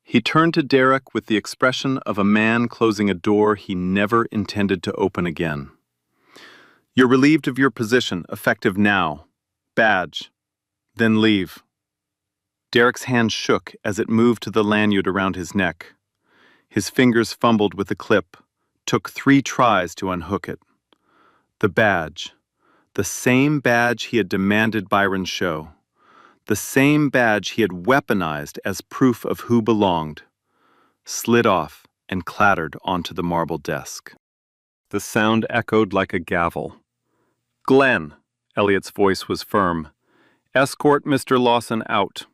He turned to Derek with the expression of a man closing a door he never intended to open again. You're relieved of your position, effective now. Badge. Then leave. Derek's hand shook as it moved to the lanyard around his neck. His fingers fumbled with the clip, took 3 tries to unhook it. The badge. The same badge he had demanded Byron show. The same badge he had weaponized as proof of who belonged. Slid off and clattered onto the marble desk. The sound echoed like a gavel. Glenn, Elliot's voice was firm. Escort Mr. Lawson out.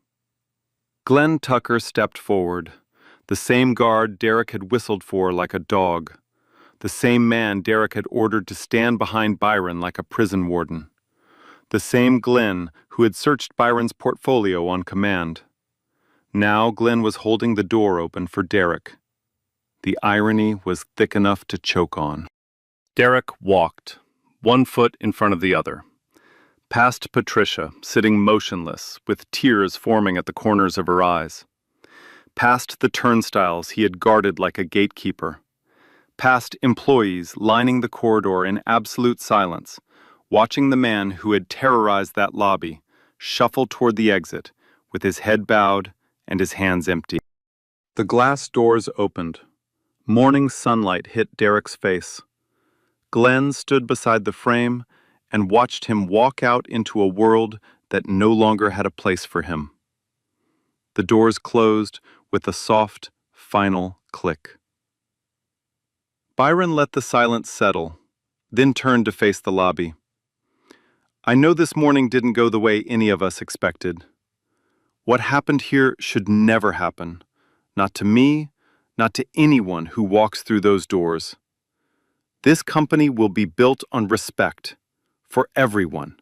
Glenn Tucker stepped forward. The same guard Derek had whistled for like a dog. The same man Derek had ordered to stand behind Byron like a prison warden. The same Glenn who had searched Byron's portfolio on command. Now Glenn was holding the door open for Derek. The irony was thick enough to choke on. Derek walked, 1 foot in front of the other. Past Patricia, sitting motionless, with tears forming at the corners of her eyes. Past the turnstiles he had guarded like a gatekeeper. Past employees lining the corridor in absolute silence, watching the man who had terrorized that lobby shuffle toward the exit with his head bowed and his hands empty. The glass doors opened. Morning sunlight hit Derek's face. Glenn stood beside the frame and watched him walk out into a world that no longer had a place for him. The doors closed with a soft, final click. Byron let the silence settle, then turned to face the lobby. I know this morning didn't go the way any of us expected. What happened here should never happen. Not to me, not to anyone who walks through those doors. This company will be built on respect for everyone,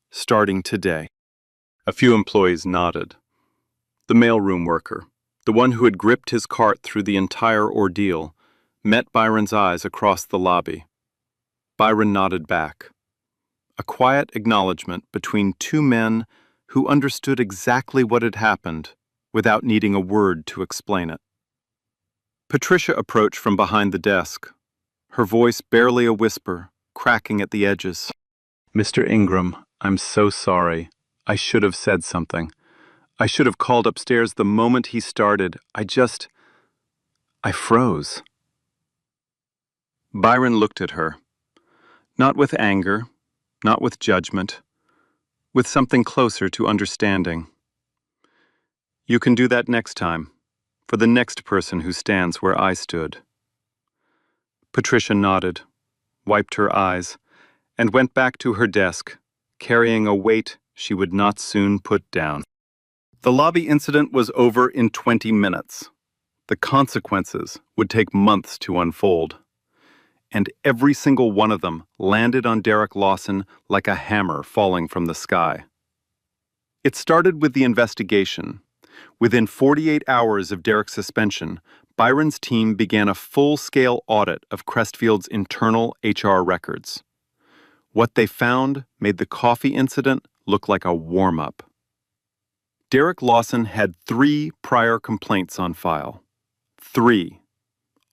starting today. A few employees nodded. The mailroom worker, the one who had gripped his cart through the entire ordeal, met Byron's eyes across the lobby. Byron nodded back. A quiet acknowledgement between 2 men who understood exactly what had happened without needing a word to explain it. Patricia approached from behind the desk, her voice barely a whisper, cracking at the edges. Mr. Ingram, I'm so sorry. I should have said something. I should have called upstairs the moment he started. I froze. Byron looked at her. Not with anger, not with judgment, with something closer to understanding. You can do that next time, for the next person who stands where I stood. Patricia nodded, wiped her eyes, and went back to her desk, carrying a weight she would not soon put down. The lobby incident was over in 20 minutes. The consequences would take months to unfold. And every single one of them landed on Derek Lawson like a hammer falling from the sky. It started with the investigation. Within 48 hours of Derek's suspension, Byron's team began a full-scale audit of Crestfield's internal HR records. What they found made the coffee incident look like a warm-up. Derek Lawson had 3 prior complaints on file. 3.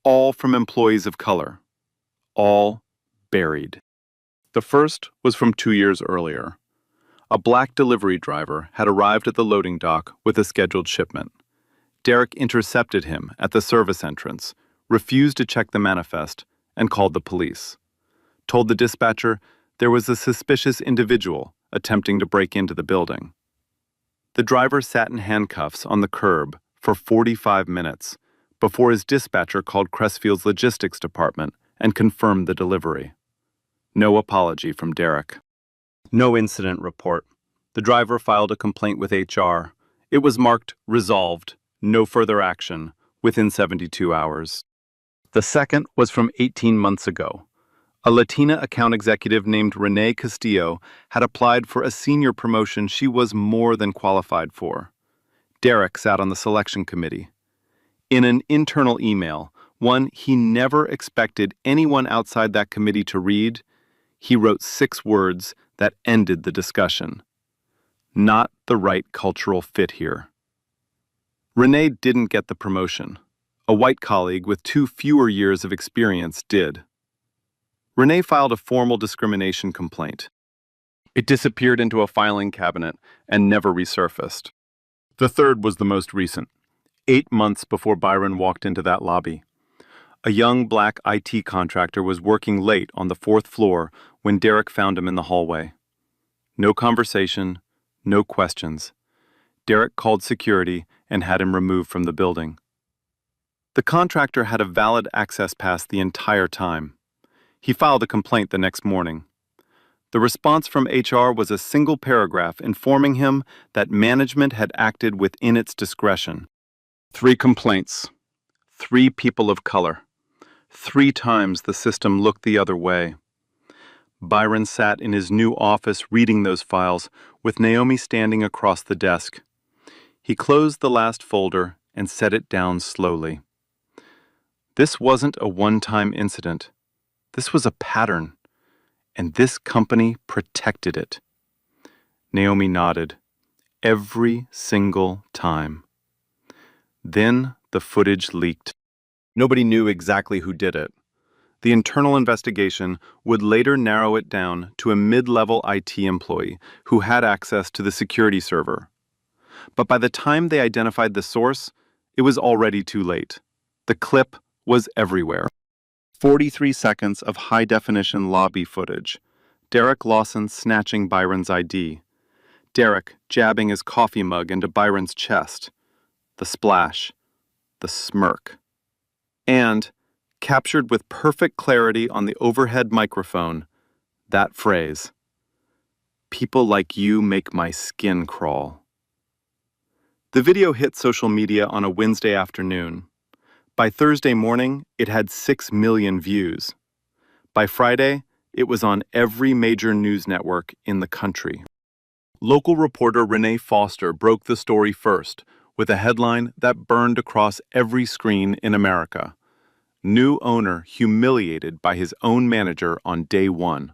All from employees of color. All buried. The first was from 2 years earlier. A black delivery driver had arrived at the loading dock with a scheduled shipment. Derek intercepted him at the service entrance, refused to check the manifest, and called the police. Told the dispatcher there was a suspicious individual attempting to break into the building. The driver sat in handcuffs on the curb for 45 minutes before his dispatcher called Crestfield's logistics department and confirmed the delivery. No apology from Derek. No incident report. The driver filed a complaint with HR. It was marked resolved, no further action, within 72 hours. The second was from 18 months ago. A Latina account executive named Renee Castillo had applied for a senior promotion she was more than qualified for. Derek sat on the selection committee. In an internal email, one he never expected anyone outside that committee to read, he wrote 6 words that ended the discussion. Not the right cultural fit here. Renee didn't get the promotion. A white colleague with 2 fewer years of experience did. Renee filed a formal discrimination complaint. It disappeared into a filing cabinet and never resurfaced. The third was the most recent, 8 months before Byron walked into that lobby. A young black IT contractor was working late on the 4th floor when Derek found him in the hallway. No conversation, no questions. Derek called security and had him removed from the building. The contractor had a valid access pass the entire time. He filed a complaint the next morning. The response from HR was a single paragraph informing him that management had acted within its discretion. 3 complaints, 3 people of color. 3 times the system looked the other way. Byron sat in his new office reading those files with Naomi standing across the desk. He closed the last folder and set it down slowly. This wasn't a one-time incident. This was a pattern, and this company protected it. Naomi nodded. Every single time. Then the footage leaked. Nobody knew exactly who did it. The internal investigation would later narrow it down to a mid-level IT employee who had access to the security server. But by the time they identified the source, it was already too late. The clip was everywhere. 43 seconds of high-definition lobby footage. Derek Lawson snatching Byron's ID. Derek jabbing his coffee mug into Byron's chest. The splash. The smirk. And, captured with perfect clarity on the overhead microphone, that phrase. People like you make my skin crawl. The video hit social media on a Wednesday afternoon. By Thursday morning, it had 6 million views. By Friday, it was on every major news network in the country. Local reporter Renee Foster broke the story first, with a headline that burned across every screen in America. New owner humiliated by his own manager on day 1.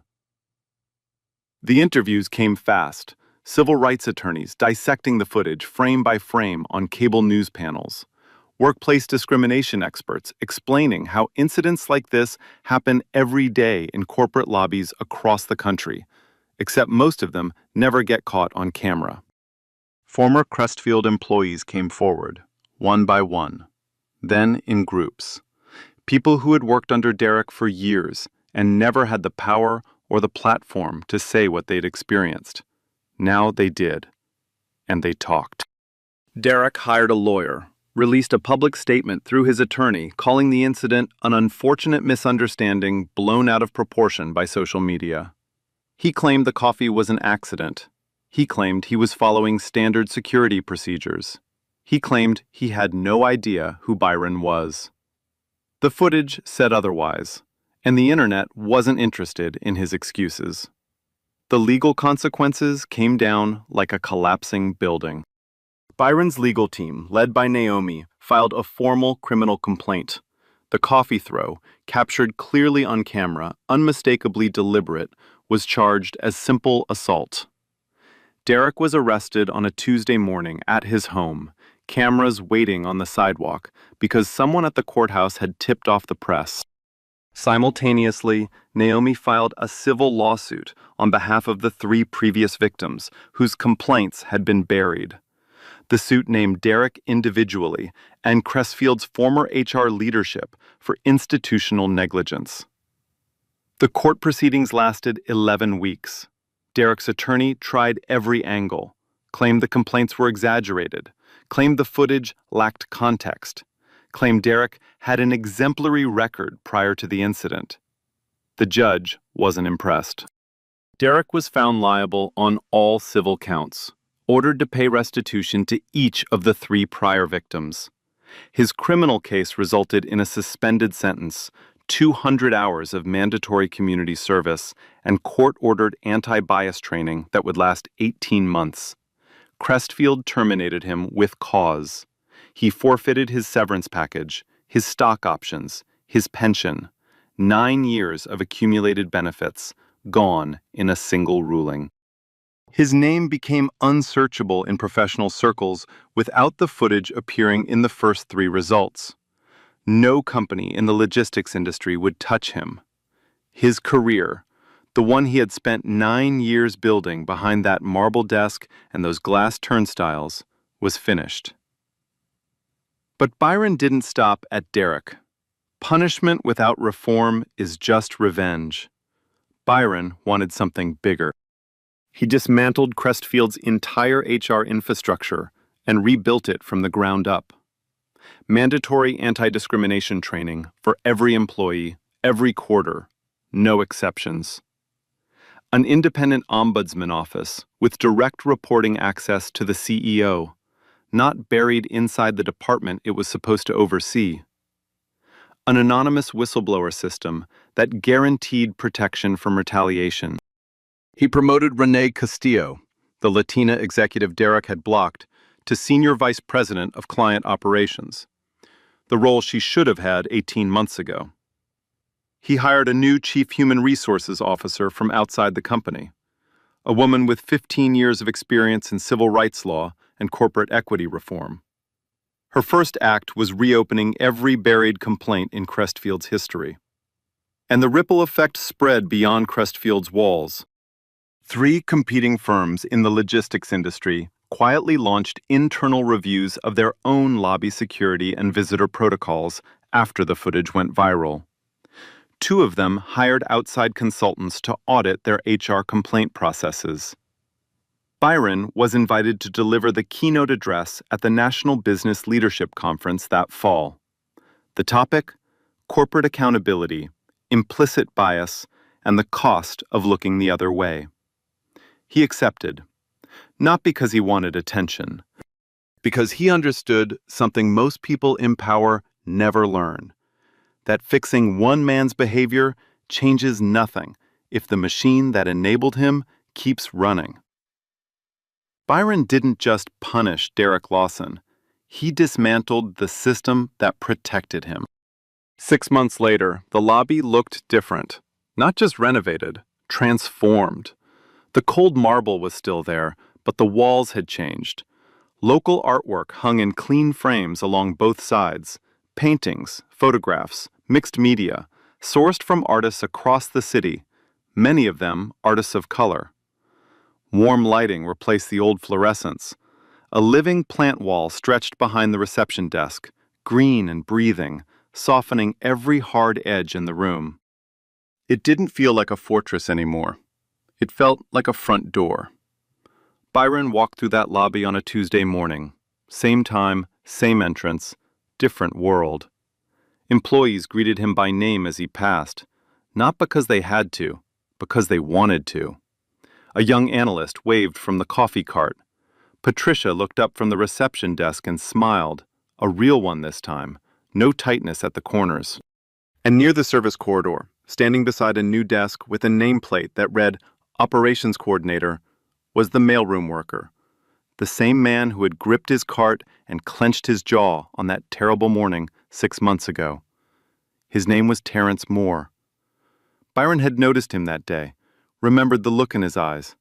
The interviews came fast. Civil rights attorneys dissecting the footage frame by frame on cable news panels. Workplace discrimination experts explaining how incidents like this happen every day in corporate lobbies across the country, except most of them never get caught on camera. Former Crestfield employees came forward, one by one, then in groups. People who had worked under Derek for years and never had the power or the platform to say what they'd experienced. Now they did, and they talked. Derek hired a lawyer, released a public statement through his attorney calling the incident an unfortunate misunderstanding blown out of proportion by social media. He claimed the coffee was an accident. He claimed he was following standard security procedures. He claimed he had no idea who Byron was. The footage said otherwise, and the internet wasn't interested in his excuses. The legal consequences came down like a collapsing building. Byron's legal team, led by Naomi, filed a formal criminal complaint. The coffee throw, captured clearly on camera, unmistakably deliberate, was charged as simple assault. Derek was arrested on a Tuesday morning at his home, cameras waiting on the sidewalk because someone at the courthouse had tipped off the press. Simultaneously, Naomi filed a civil lawsuit on behalf of the 3 previous victims whose complaints had been buried. The suit named Derek individually and Crestfield's former HR leadership for institutional negligence. The court proceedings lasted 11 weeks. Derek's attorney tried every angle, claimed the complaints were exaggerated, claimed the footage lacked context, claimed Derek had an exemplary record prior to the incident. The judge wasn't impressed. Derek was found liable on all civil counts, ordered to pay restitution to each of the 3 prior victims. His criminal case resulted in a suspended sentence, 200 hours of mandatory community service, and court-ordered anti-bias training that would last 18 months. Crestfield terminated him with cause. He forfeited his severance package, his stock options, his pension. 9 years of accumulated benefits, gone in a single ruling. His name became unsearchable in professional circles without the footage appearing in the first 3 results. No company in the logistics industry would touch him. His career, the one he had spent 9 years building behind that marble desk and those glass turnstiles, was finished. But Byron didn't stop at Derek. Punishment without reform is just revenge. Byron wanted something bigger. He dismantled Crestfield's entire HR infrastructure and rebuilt it from the ground up. Mandatory anti-discrimination training for every employee, every quarter, no exceptions. An independent ombudsman office with direct reporting access to the CEO, not buried inside the department it was supposed to oversee. An anonymous whistleblower system that guaranteed protection from retaliation. He promoted Renee Castillo, the Latina executive Derek had blocked, to Senior Vice President of Client Operations, the role she should have had 18 months ago. He hired a new Chief Human Resources Officer from outside the company, a woman with 15 years of experience in civil rights law and corporate equity reform. Her first act was reopening every buried complaint in Crestfield's history. And the ripple effect spread beyond Crestfield's walls. 3 competing firms in the logistics industry quietly launched internal reviews of their own lobby security and visitor protocols after the footage went viral. 2 of them hired outside consultants to audit their HR complaint processes. Byron was invited to deliver the keynote address at the National Business Leadership Conference that fall. The topic? Corporate accountability, implicit bias, and the cost of looking the other way. He accepted, not because he wanted attention, because he understood something most people in power never learn, that fixing one man's behavior changes nothing if the machine that enabled him keeps running. Byron didn't just punish Derek Lawson. He dismantled the system that protected him. 6 months later, the lobby looked different. Not just renovated, transformed. The cold marble was still there, but the walls had changed. Local artwork hung in clean frames along both sides. Paintings, photographs, mixed media, sourced from artists across the city, many of them artists of color. Warm lighting replaced the old fluorescents. A living plant wall stretched behind the reception desk, green and breathing, softening every hard edge in the room. It didn't feel like a fortress anymore. It felt like a front door. Byron walked through that lobby on a Tuesday morning. Same time, same entrance, different world. Employees greeted him by name as he passed, not because they had to, because they wanted to. A young analyst waved from the coffee cart. Patricia looked up from the reception desk and smiled, a real one this time, no tightness at the corners. And near the service corridor, standing beside a new desk with a nameplate that read Operations Coordinator, was the mailroom worker, the same man who had gripped his cart and clenched his jaw on that terrible morning 6 months ago. His name was Terrence Moore. Byron had noticed him that day, remembered the look in his eyes,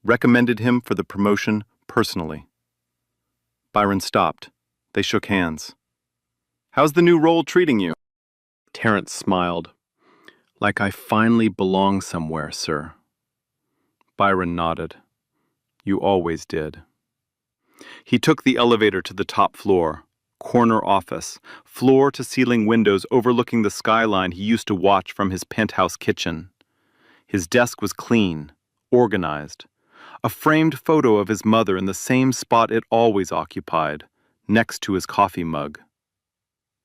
recommended him for the promotion personally. Byron stopped. They shook hands. "How's the new role treating you?" Terrence smiled. "Like I finally belong somewhere, sir." Byron nodded. "You always did." He took the elevator to the top floor, corner office, floor-to-ceiling windows overlooking the skyline he used to watch from his penthouse kitchen. His desk was clean, organized. A framed photo of his mother in the same spot it always occupied, next to his coffee mug.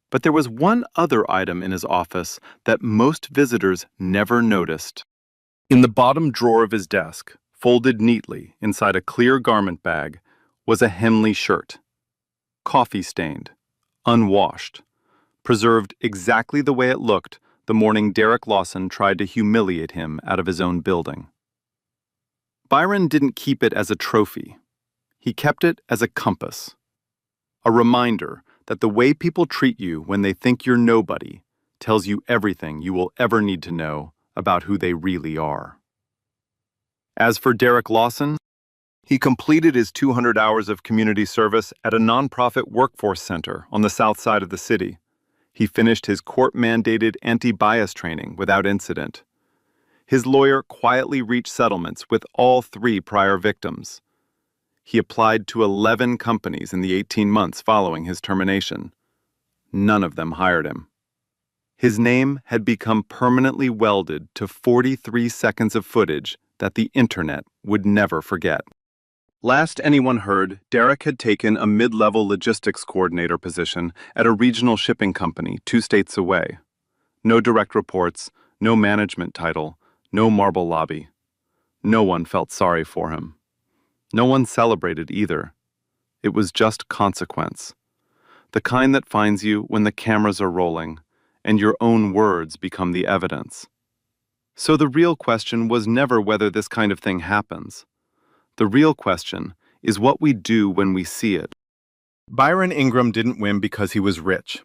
But there was one other item in his office that most visitors never noticed. In the bottom drawer of his desk, folded neatly inside a clear garment bag, was a Henley shirt. Coffee-stained, unwashed, preserved exactly the way it looked the morning Derek Lawson tried to humiliate him out of his own building. Byron didn't keep it as a trophy. He kept it as a compass. A reminder that the way people treat you when they think you're nobody tells you everything you will ever need to know about who they really are. As for Derek Lawson, he completed his 200 hours of community service at a nonprofit workforce center on the south side of the city. He finished his court-mandated anti-bias training without incident. His lawyer quietly reached settlements with all 3 prior victims. He applied to 11 companies in the 18 months following his termination. None of them hired him. His name had become permanently welded to 43 seconds of footage that the internet would never forget. Last anyone heard, Derek had taken a mid-level logistics coordinator position at a regional shipping company 2 states away. No direct reports, no management title, no marble lobby. No one felt sorry for him. No one celebrated either. It was just consequence. The kind that finds you when the cameras are rolling, and your own words become the evidence. So the real question was never whether this kind of thing happens. The real question is what we do when we see it. Byron Ingram didn't win because he was rich.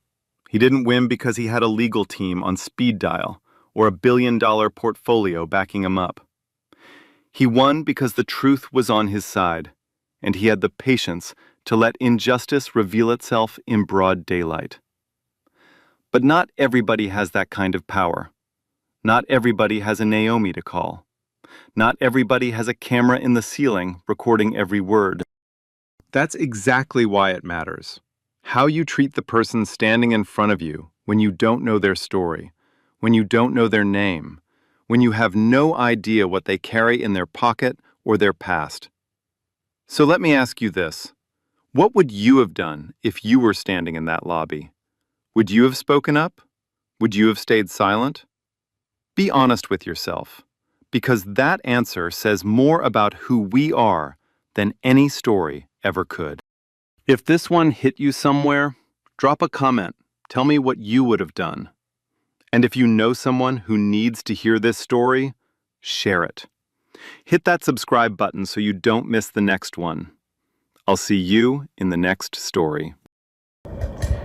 He didn't win because he had a legal team on speed dial or a billion-dollar portfolio backing him up. He won because the truth was on his side, and he had the patience to let injustice reveal itself in broad daylight. But not everybody has that kind of power. Not everybody has a Naomi to call. Not everybody has a camera in the ceiling recording every word. That's exactly why it matters. How you treat the person standing in front of you when you don't know their story, when you don't know their name, when you have no idea what they carry in their pocket or their past. So let me ask you this. What would you have done if you were standing in that lobby? Would you have spoken up? Would you have stayed silent? Be honest with yourself, because that answer says more about who we are than any story ever could. If this one hit you somewhere, drop a comment. Tell me what you would have done. And if you know someone who needs to hear this story, share it. Hit that subscribe button so you don't miss the next one. I'll see you in the next story.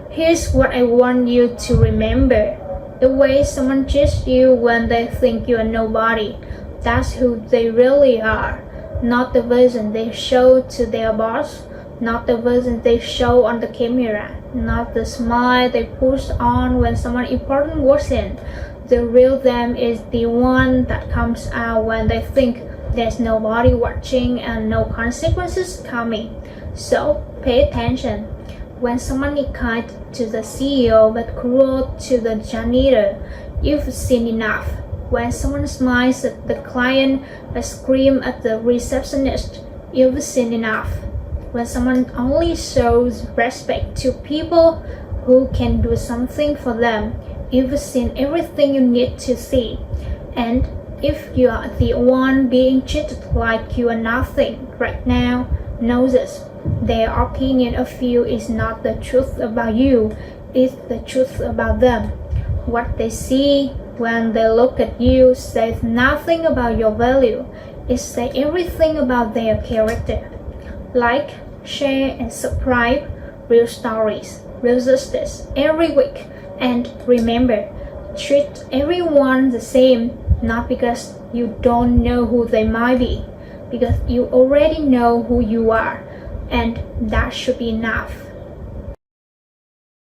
Here's what I want you to remember. The way someone treats you when they think you are nobody, that's who they really are. Not the version they show to their boss, not the version they show on the camera, not the smile they push on when someone important walks in. The real them is the one that comes out when they think there's nobody watching and no consequences coming. So pay attention. When someone is kind to the CEO but cruel to the janitor, you've seen enough. When someone smiles at the client but screams at the receptionist, you've seen enough. When someone only shows respect to people who can do something for them, you've seen everything you need to see. And if you are the one being treated like you are nothing right now, know this. Their opinion of you is not the truth about you, it's the truth about them. What they see when they look at you says nothing about your value. It says everything about their character. Like, share, and subscribe real stories, real justice every week. And remember, treat everyone the same, not because you don't know who they might be, because you already know who you are, and that should be enough.